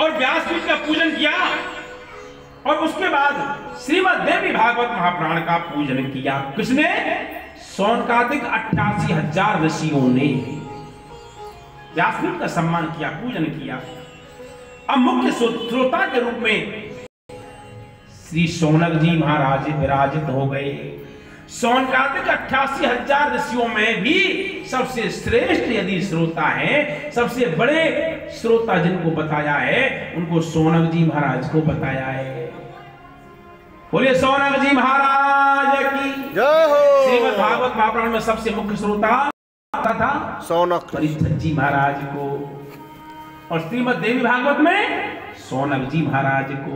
और व्यासपीठ का पूजन किया और उसके बाद श्रीमद् देवी भागवत महापुराण का पूजन किया। किसने? सौनकादिक 88,000 ऋषियों ने व्यासपीठ का सम्मान किया, पूजन किया। अब मुख्य श्रोता के रूप में श्री शौनक जी महाराज विराजित हो गए। सौनकादिक 88,000 ऋषियों में भी सबसे श्रेष्ठ यदि श्रोता है, सबसे बड़े श्रोता जिनको बताया है, उनको शौनक जी महाराज को बताया है। बोलिए शौनक जी महाराज की जय हो। श्रीमद् भागवत महापुराण में सबसे मुख्य श्रोता था शौनक परीक्षित जी महाराज को, और श्रीमद् देवी भागवत में शौनक जी महाराज को।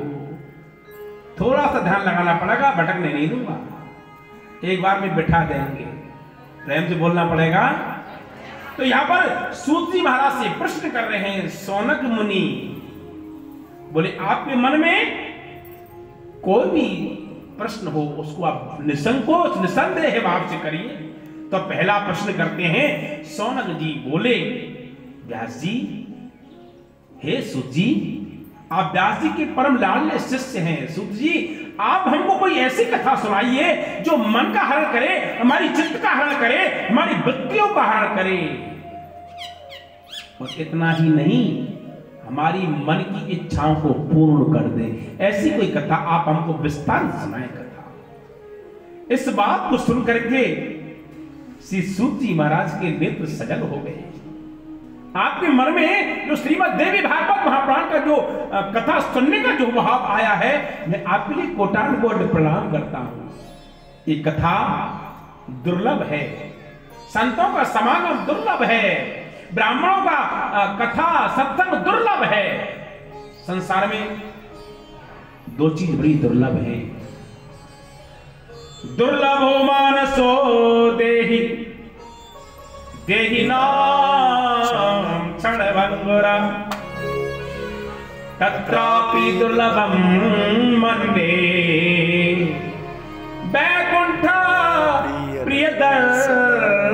थोड़ा सा ध्यान लगाना पड़ेगा, भटकने नहीं दूंगा, एक बार में बिठा देंगे, प्रेम से बोलना पड़ेगा। तो यहां पर सूत जी महाराज से प्रश्न कर रहे हैं शौनक मुनि, बोले आपके मन में कोई भी प्रश्न हो उसको आप निसंकोच निसंदेह भाव से करिए। तो पहला प्रश्न करते हैं। शौनक जी बोले, व्यास जी, हे सूत जी, आप व्यास जी के परम लाडले शिष्य हैं। सूत जी, आप हमको कोई ऐसी कथा सुनाइए जो मन का हरण करे, हमारी चित्त का हरण करे, हमारी वृत्तियों का हरण करे, और इतना ही नहीं, हमारी मन की इच्छाओं को पूर्ण कर दे। ऐसी कोई कथा आप हमको विस्तार से सुनाए कथा। इस बात को सुन करके श्री सूत जी महाराज के नेत्र सजल हो गए। आपके मन में जो श्रीमद् देवी भागवत महापुराण का जो कथा सुनने का जो भाव आया है, मैं आपके लिए कोटान कोट प्रणाम करता हूं। ये कथा दुर्लभ है, संतों का समागम दुर्लभ है, ब्राह्मणों का कथा सत्संग दुर्लभ है। संसार में दो चीज बड़ी दुर्लभ है। दुर्लभो मानसो देहि देहि नाम क्षणभंगुरा तत्रापि दुर्लभम मन्ये वैकुंठ प्रियदर्शनम।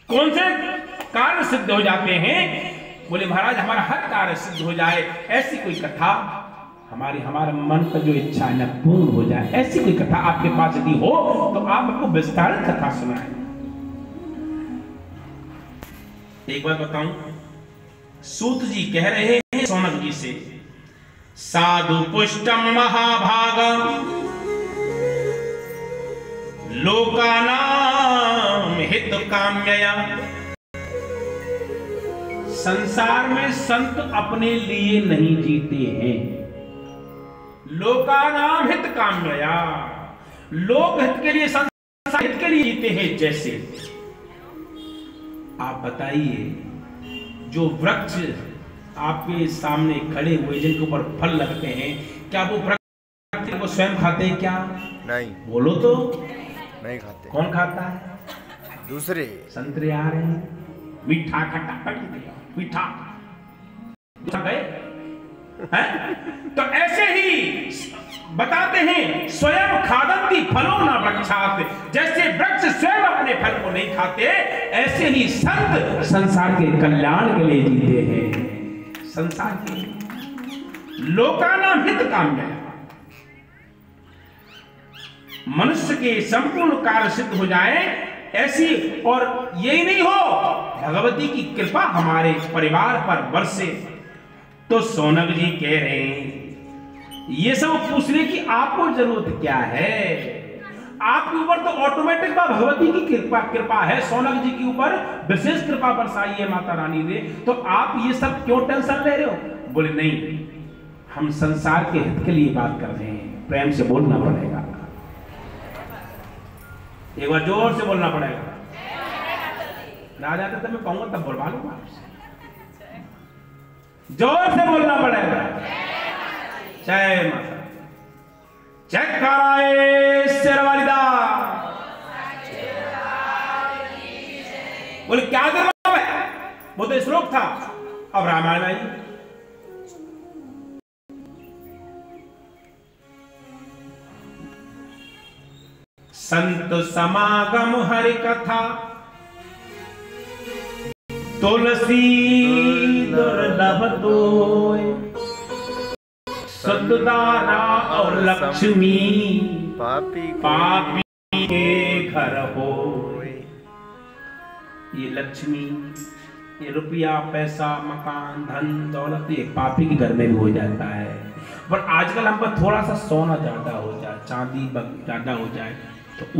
कौन से कार्य सिद्ध हो जाते हैं? बोले महाराज, हमारा हर कार्य सिद्ध हो जाए, ऐसी कोई कथा, हमारे मन का जो इच्छा है न पूर्ण हो जाए, ऐसी कोई कथा आपके पास यदि हो तो आप हमको विस्तारित कथा सुनाएं। एक बात बताऊं, सूत जी कह रहे हैं शौनक जी से, साधु पुष्टम महाभागम लोकानाम हित काम्यया। संसार में संत अपने लिए नहीं जीते हैं, लोकानाम हित काम्यया, लोक हित के लिए, संसार हित के लिए जीते हैं। जैसे आप बताइए, जो वृक्ष आपके सामने खड़े हुए जिनके ऊपर फल लगते हैं, क्या वो वृक्ष को स्वयं खाते हैं? क्या नहीं, बोलो तो। नहीं खाते। कौन खाता है? दूसरे। संतरे आ रहे हैं, मीठा खट्टा मीठा गए हैं? तो ऐसे ही बताते हैं, स्वयं खादन्ति फलो न वृक्षात्। जैसे वृक्ष स्वयं अपने फल को नहीं खाते, ऐसे ही संत संसार के कल्याण के लिए जीते हैं, संसार के लोकानाम हित काम्यया। मनुष्य के संपूर्ण कार्य सिद्ध हो जाए ऐसी, और यही नहीं हो, भगवती की कृपा हमारे परिवार पर बरसे। तो शौनक जी कह रहे हैं, ये सब पूछने की आपको जरूरत क्या है? आपके ऊपर तो ऑटोमेटिक भगवती की कृपा है, शौनक जी के ऊपर विशेष कृपा बरसाई है माता रानी ने, तो आप ये सब क्यों टेंशन ले रहे हो? बोले नहीं, हम संसार के हित के लिए बात कर रहे हैं, प्रेम से बोलना पड़ेगा, एक बार जोर से बोलना पड़ेगा। राजा तो मैं कहूंगा तब बोलवा लूंगा आपसे, जोर से बोलना पड़ेगा। जय माता, जय कराए शेरवालिदा। बोले क्या दुर्लभ है? वो तो श्लोक था, अब रामायण आई। संत समागम हरि कथा तुलसी दुर्लभ तोय सद्दारा और लक्ष्मी पापी के घर हो। ये लक्ष्मी, ये रुपया पैसा मकान धन दौलत ये पापी के घर में भी हो जाता है। पर आजकल हम पर थोड़ा सा सोना ज्यादा हो जाए, चांदी ज्यादा हो जाए,